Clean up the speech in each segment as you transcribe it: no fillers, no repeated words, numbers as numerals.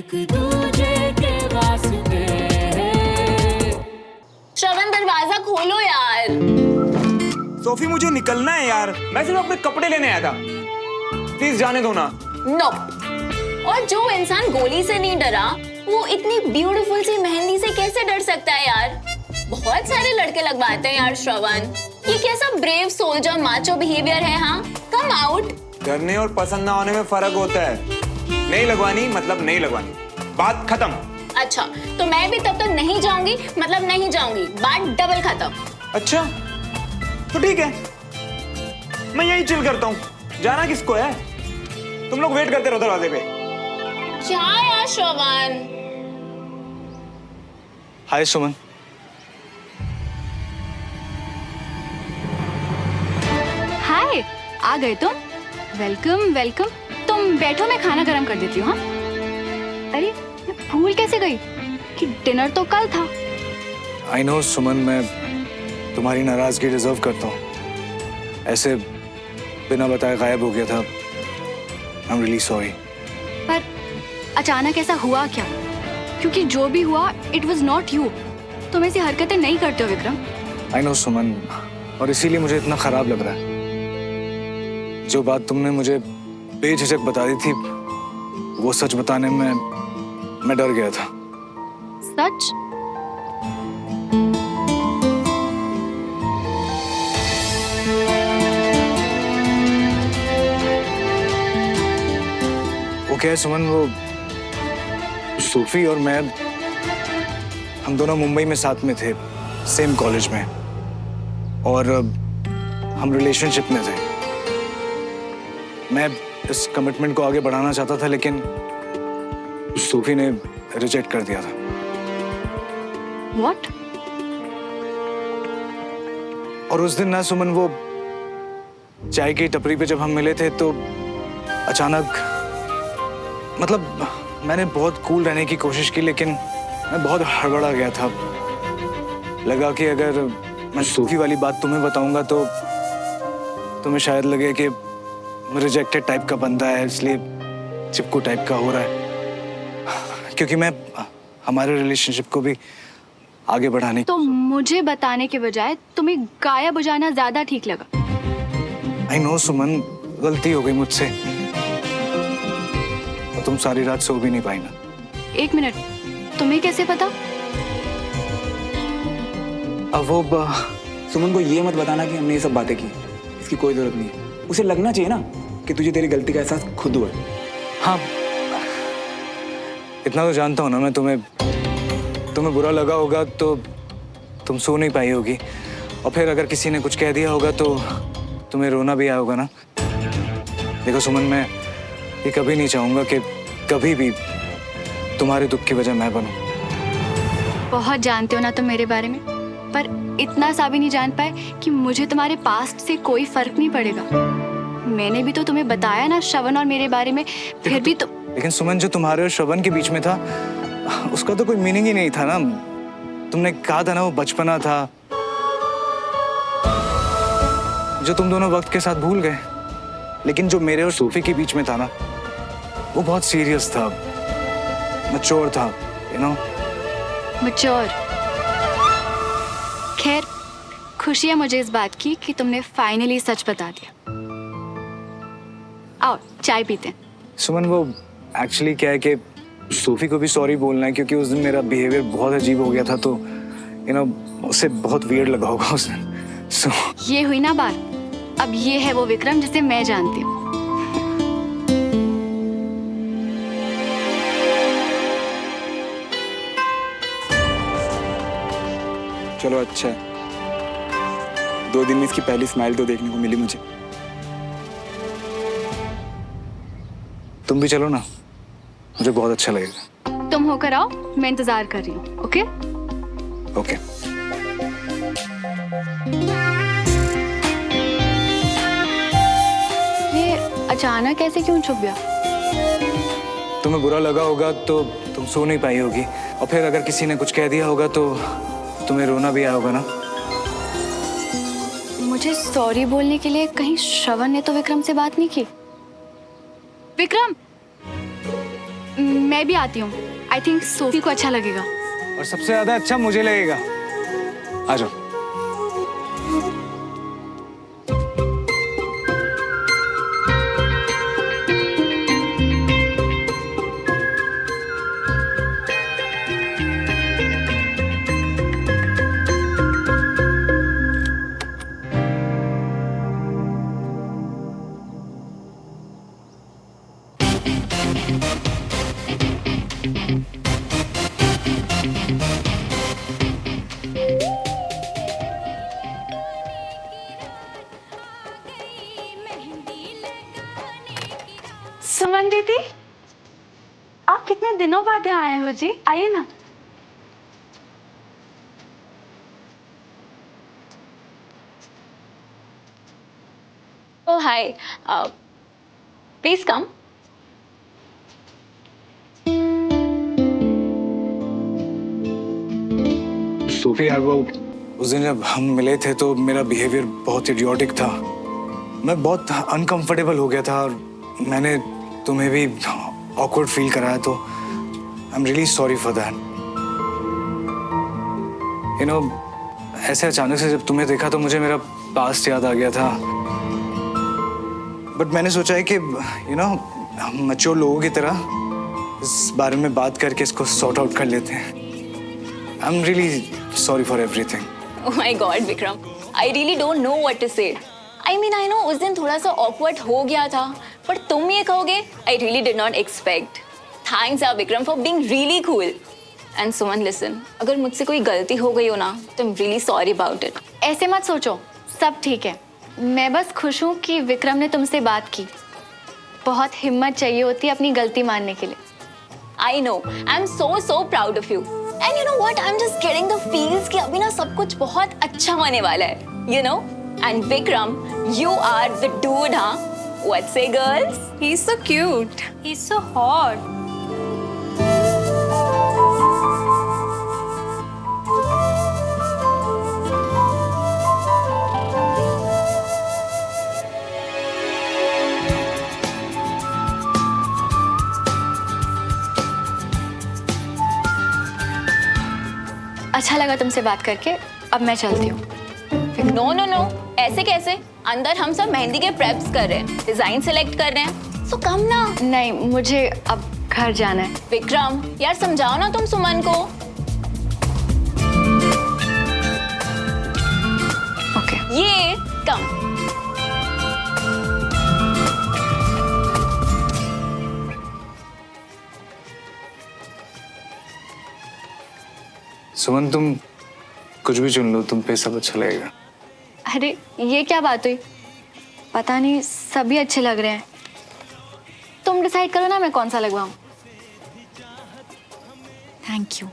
एक दूजे के वास्ते। श्रवण दरवाजा खोलो यार। सोफी मुझे निकलना है यार, मैं सिर्फ अपने कपड़े लेने आया था, प्लीज जाने दो ना। नो। और जो इंसान गोली से नहीं डरा वो इतनी ब्यूटीफुल सी मेहंदी से कैसे डर सकता है यार। बहुत सारे लड़के लगवाते हैं यार श्रवण, ये कैसा ब्रेव सोल्जर माचो बिहेवियर है। हाँ कम आउट। डरने और पसंद ना होने में फर्क होता है। नहीं लगवानी मतलब नहीं लगवानी, बात खत्म। अच्छा तो मैं भी तब तक नहीं जाऊंगी मतलब नहीं जाऊंगी, बात डबल खत्म। अच्छा तो ठीक है, मैं यही चिल करता हूँ, जाना किसको है। तुम लोग वेट करते रहो दरवाजे पे। क्या यार श्रवण। हाय सुमन। हाय, आ गए तुम। Welcome welcome. तुम बैठो, मैं खाना गरम कर देती हूँ। हाँ अरे मैं भूल कैसे गई कि डिनर तो कल था। आई नो सुमन, मैं तुम्हारी नाराजगी डिजर्व करता हूँ। ऐसे बिना बताए गायब हो गया था। I am really sorry. पर अचानक ऐसा हुआ क्या? क्योंकि जो भी हुआ इट वॉज नॉट यू। तुम ऐसी हरकतें नहीं करते हो विक्रम। आई नो सुमन, और इसीलिए मुझे इतना खराब लग रहा है। जो बात तुमने मुझे बेझिझक बता दी थी, वो सच बताने में मैं डर गया था। सच? वो क्या है सुमन, वो सूफी और मैं, हम दोनों मुंबई में साथ में थे, सेम कॉलेज में, और हम रिलेशनशिप में थे। मैं इस कमिटमेंट को आगे बढ़ाना चाहता था, लेकिन सूफी ने रिजेक्ट कर दिया था। What? और उस दिन ना सुमन, वो चाय की टपरी पे जब हम मिले थे तो अचानक, मतलब मैंने बहुत कूल रहने की कोशिश की, लेकिन मैं बहुत हड़बड़ा गया था। लगा कि अगर मैं सूफी वाली बात तुम्हें बताऊंगा तो तुम्हें शायद लगे कि रिजेक्टेड टाइप का बंदा है, इसलिए चिपकू टाइप का हो रहा है। क्योंकि मैं हमारे रिलेशनशिप को भी आगे बढ़ाने तो मुझे बताने के बजाय तुम्हें गाया बजाना ज्यादा ठीक लगा। आई नो सुमन, गलती हो गई मुझसे। तुम सारी रात सो भी नहीं पाई ना। एक मिनट, तुम्हें कैसे पता? अब वो सुमन को ये मत बताना कि हमने ये सब बातें की, इसकी कोई जरूरत नहीं है। उसे लगना चाहिए ना कि तुझे तेरी गलती का एहसास खुद हुआ है। हाँ, इतना तो जानता हूँ ना मैं, तुम्हें बुरा लगा होगा तो तुम सो नहीं पाई होगी, और फिर अगर किसी ने कुछ कह दिया होगा तो तुम्हें रोना भी आया होगा ना। देखो सुमन, मैं ये कभी नहीं चाहूंगा कि कभी भी तुम्हारे दुख की वजह मैं बनूं। बहुत जानते हो ना तुम मेरे बारे में, पर इतना सा भी नहीं जान पाए कि मुझे तुम्हारे पास्ट से कोई फर्क नहीं पड़ेगा। मैंने भी तो तुम्हें बताया ना श्रवण और मेरे बारे में, फिर भी तो। लेकिन सुमन, जो तुम्हारे और श्रवण के बीच में था उसका तो कोई मीनिंग ही नहीं था ना। तुमने कहा था ना वो बचपना था, जो तुम दोनों वक्त के साथ भूल गए। लेकिन जो मेरे और सूफी के बीच में था ना, वो बहुत सीरियस था, मैच्योर था, यू नो। मैच्योर। खैर, खुशी है मुझे इस बात की कि तुमने फाइनली सच बता दिया। आओ चाय पीते हैं। सुमन, वो एक्चुअली क्या है कि सूफी को भी सॉरी बोलना है, क्योंकि उस दिन मेरा बिहेवियर बहुत अजीब हो गया था, तो यू नो उसे बहुत वियर्ड लगा होगा उस दिन। सो ये हुई ना बात। अब ये है वो विक्रम जिसे मैं जानती हूँ। चलो अच्छा है, 2 दिन में इसकी पहली स्माइल तो देखने को मिली मुझे। तुम भी चलो ना, मुझे बहुत अच्छा लगेगा। तुम होकर आओ, मैं इंतजार कर रही हूँ। Okay okay. ये अचानक ऐसे क्यों छुप गया? तुम्हें बुरा लगा होगा तो तुम सो नहीं पाई होगी, और फिर अगर किसी ने कुछ कह दिया होगा तो तुम्हें रोना भी आया होगा ना। मुझे सॉरी बोलने के लिए कहीं श्रवण ने तो विक्रम से बात नहीं की। विक्रम, मैं भी आती हूँ। आई थिंक सोफी को अच्छा लगेगा। और सबसे ज्यादा अच्छा मुझे लगेगा। आ जाओ। सुमन दीदी, आप कितने दिनों बाद यहाँ आए हो जी? आइए ना। Oh, hi. Please come. Sophie यार, वो उस दिन जब हम मिले थे तो मेरा बिहेवियर बहुत इडियोटिक था। मैं बहुत अनकंफर्टेबल हो गया था और मैंने तुम्हें भी ऑकवर्ड फील कराया, तो I am really sorry for that. You know, ऐसे अचानक से जब तुम्हें देखा तो मुझे मेरा पास्ट याद आ गया था। बट मैंने सोचा है कि यू नो, हम मैच्योर लोगों की तरह इस बारे में बात करके इसको सॉर्ट आउट कर लेते हैं। I am really sorry for everything. Oh my God, Vikram. I really don't know what to say. I mean, I know उस दिन थोड़ा सा awkward हो गया था, पर तुम ये कहोगे, I really did not expect. Thanks, Vikram, for being really cool. And Suman, listen, अगर मुझसे कोई गलती हो गई हो ना, तो I'm really sorry about it. ऐसे मत सोचो, सब ठीक है। मैं बस खुश हूँ कि विक्रम ने तुमसे बात की। बहुत हिम्मत चाहिए होती है अपनी गलती मानने के लिए। I know. I'm so proud of you. And you know what? I'm just getting the feels कि अभी ना सब कुछ बहुत अच्छा होने वाला है. You know? And Vikram, you are the dude, huh? What say, girls? He's so cute. He's so hot. अच्छा लगा तुमसे बात करके, अब मैं चलती हूँ। No. ऐसे कैसे? अंदर हम सब मेहंदी के प्रेप्स कर रहे हैं, डिजाइन सेलेक्ट कर रहे हैं। So कम ना। नहीं, मुझे अब घर जाना है। विक्रम, यार समझाओ ना तुम सुमन को। ओके। ये कम। सुमन, तुम कुछ भी चुन लो, तुम पे सब अच्छा लगेगा। अरे ये क्या बात हुई? पता नहीं, सभी अच्छे लग रहे हैं। तुम डिसाइड करो ना मैं कौन सा लगवाऊं। Thank you.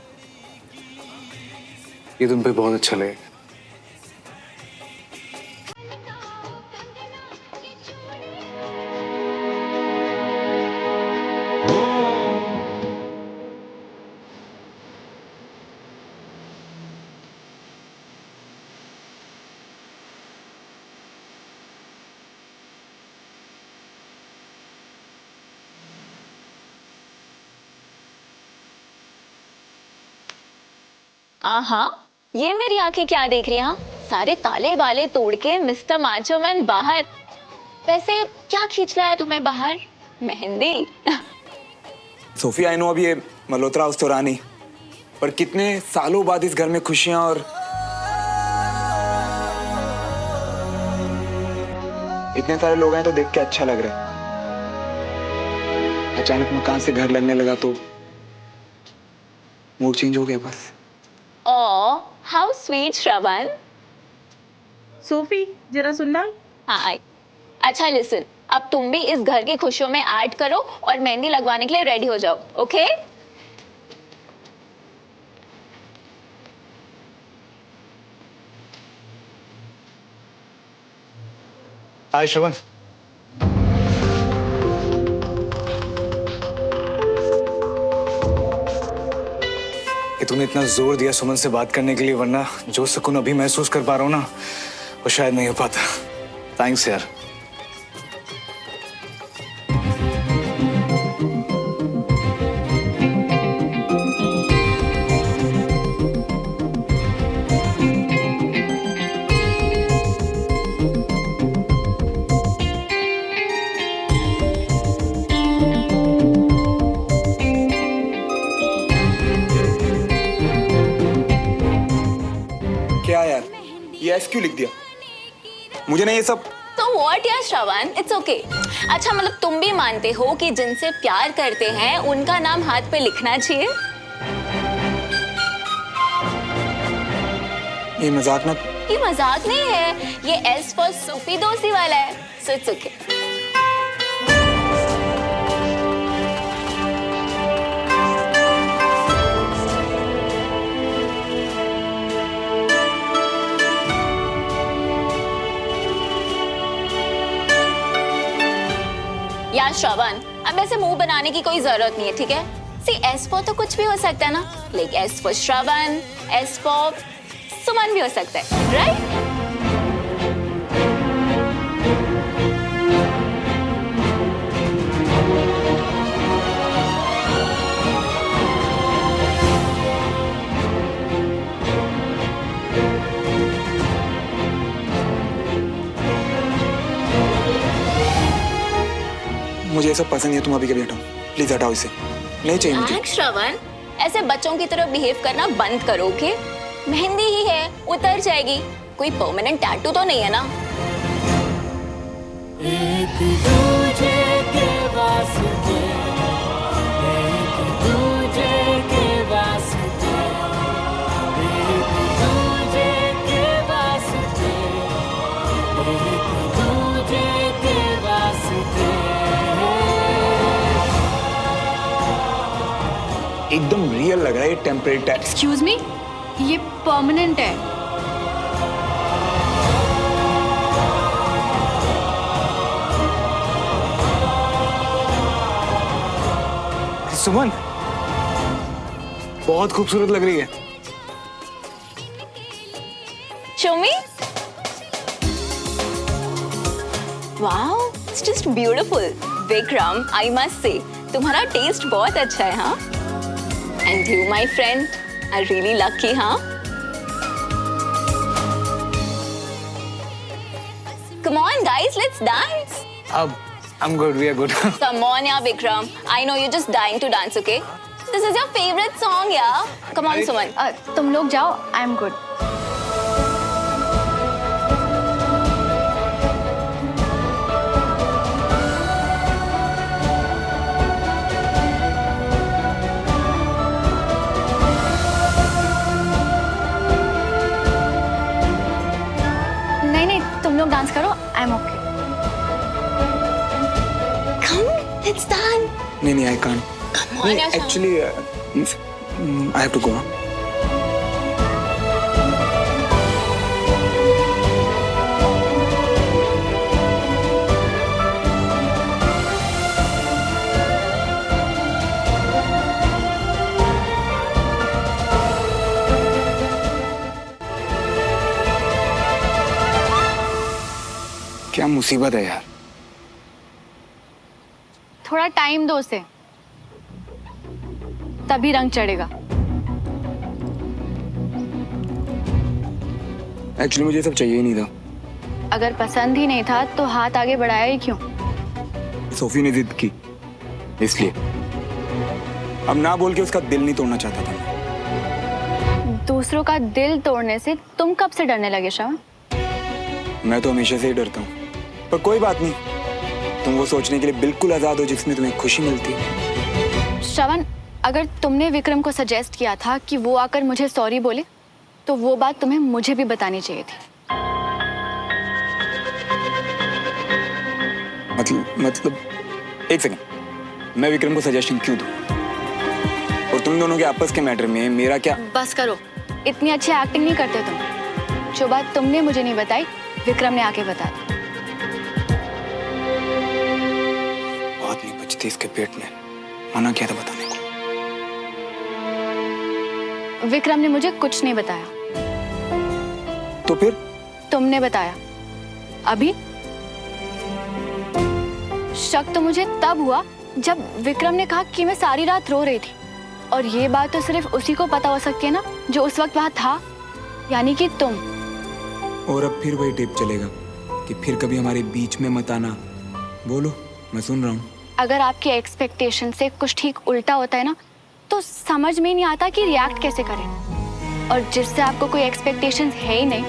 ये तुम पे बहुत अच्छा लगेगा। आहा, ये मेरी आंखें क्या देख रही हैं? सारे ताले बाले तोड़ के मिस्टर माचो मैन बाहर। वैसे क्या खींच रहा है तुम्हें बाहर? मेहंदी? सोफी, आई नो अब ये मल्होत्रा हाउस तो रहा नहीं, पर कितने सालों बाद इस घर में खुशियां और इतने सारे लोग हैं तो देख के अच्छा लग रहा है। अचानक मकान से घर लगने लगा तो मूड चेंज हो गया बस। Oh, how sweet, Shravan. Sophie, जरा सुनना। हाँ, अच्छा लिसन, अब तुम भी इस घर की खुशियों में ऐड करो और मेहंदी लगवाने के लिए रेडी हो जाओ, ओके? हाय श्रवण। कि तूने इतना जोर दिया सुमन से बात करने के लिए, वरना जो सुकून अभी महसूस कर पा रहा हूँ ना, वो शायद नहीं हो पाता। थैंक्स यार। यस क्यों लिख दिया? मुझे ना ये सब तो व्हाट यार श्रवण, इट्स ओके। अच्छा मतलब तुम भी मानते हो कि जिनसे प्यार करते हैं उनका नाम हाथ पे लिखना चाहिए? ये मजाक ना। ये मजाक नहीं है, ये एस फॉर सूफी दोस्ती वाला है, सो इट्स ओके। यार श्रवण, अब ऐसे मुंह बनाने की कोई जरूरत नहीं है, ठीक है? सी एस फॉर तो कुछ भी हो सकता है ना, like S for Shravan, S for Suman भी हो सकता है, राइट? मुझे ये सब पसंद नहीं है, तुम अभी कभी हटाओ, प्लीज हटाओ इसे, नहीं चाहिए मुझे। श्रवण, ऐसे बच्चों की तरह बिहेव करना बंद करो, ओके? मेहंदी ही है, उतर जाएगी, कोई परमानेंट टैटू तो नहीं है ना? एक दूजे के वास्ते, एक दूजे के वास्ते, एक दूजे के वास्ते, एक दूजे के वास्ते। एकदम रियल लग रहा है ये टेम्परेरी टैग। एक्सक्यूज मी, ये परमानेंट है। सुमन बहुत खूबसूरत लग रही है। Show me. Wow, it's just beautiful. Vikram, I must say, तुम्हारा टेस्ट बहुत अच्छा है, हाँ? And you, my friend, are really lucky, हाँ? Come on, guys, let's dance. अब I'm good, we are good. Come on, yeah, Vikram. I know you're just dying to dance, okay? This is your favorite song, yeah? Come on, Suman. तुम लोग जाओ, I am good. नहीं नहीं, तुम लोग dance करो, I am okay. Come, let's dance. नहीं, I can't. Come on, yeah, Sham. Actually, I have to go. क्या मुसीबत है यार। थोड़ा टाइम दो उसे, तभी रंग चढ़ेगा। एक्चुअली मुझे सब चाहिए ही नहीं था। अगर पसंद ही नहीं था तो हाथ आगे बढ़ाया ही क्यों? सोफी ने जिद की, इसलिए। अब ना बोल के उसका दिल नहीं तोड़ना चाहता था। दूसरों का दिल तोड़ने से तुम कब से डरने लगे श्रवण? मैं तो हमेशा से ही डरता हूँ, पर कोई बात नहीं, तुम वो सोचने के लिए बिल्कुल आजाद हो जिसमें तुम्हें खुशी मिलती है। श्रवण, अगर तुमने विक्रम को सजेस्ट किया था कि वो आकर मुझे सॉरी बोले, तो वो बात तुम्हें मुझे भी बतानी चाहिए थी। मतलब एक सेकंड, मैं विक्रम को सजेशन क्यों दूं? और तुम दोनों के आपस के मैटर में मेरा क्या? बस करो, इतनी अच्छी एक्टिंग नहीं करते तुम। जो बात तुमने मुझे नहीं बताई, विक्रम ने आके बता दी। बात नहीं बचती इसके पेट में, मना किया था बताने को। विक्रम ने मुझे कुछ नहीं बताया। तो फिर? तुमने बताया। अभी शक तो मुझे तब हुआ जब विक्रम ने कहा कि मैं सारी रात रो रही थी, और ये बात तो सिर्फ उसी को पता हो सकती है ना जो उस वक्त वहां था, यानी कि तुम। और अब फिर वही टेप चलेगा कि फिर कभी हमारे बीच में मत आना। बोलो, मैं सुन रहा हूँ। अगर आपके एक्सपेक्टेशन से कुछ ठीक उल्टा होता है ना, तो समझ में नहीं आता कि रिएक्ट कैसे करें। और जिससे आपको कोई एक्सपेक्टेशंस है ही नहीं,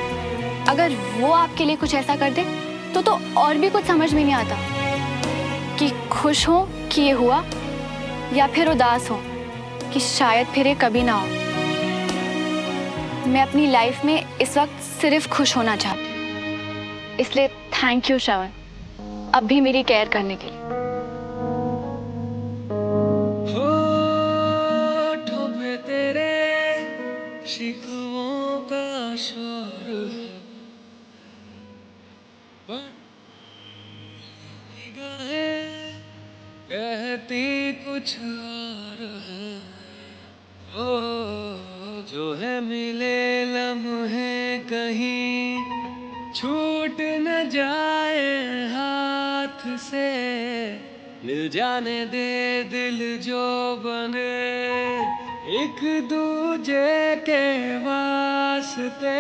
अगर वो आपके लिए कुछ ऐसा कर दे तो और भी कुछ समझ में नहीं आता कि खुश हो कि ये हुआ या फिर उदास हो कि शायद फिर ये कभी ना हो। मैं अपनी लाइफ में इस वक्त सिर्फ खुश होना चाहती हूँ, इसलिए थैंक यू श्रवण, अब भी मेरी केयर करने के लिए। होठों पे तेरे शिकवों का शोर है, पर निगाहें कहती कुछ और है। ओ जो है मिले लम्हे कहीं छूट न जाए हाथ से, मिल जाने दे दिल जो बने एक दूजे के वास्ते।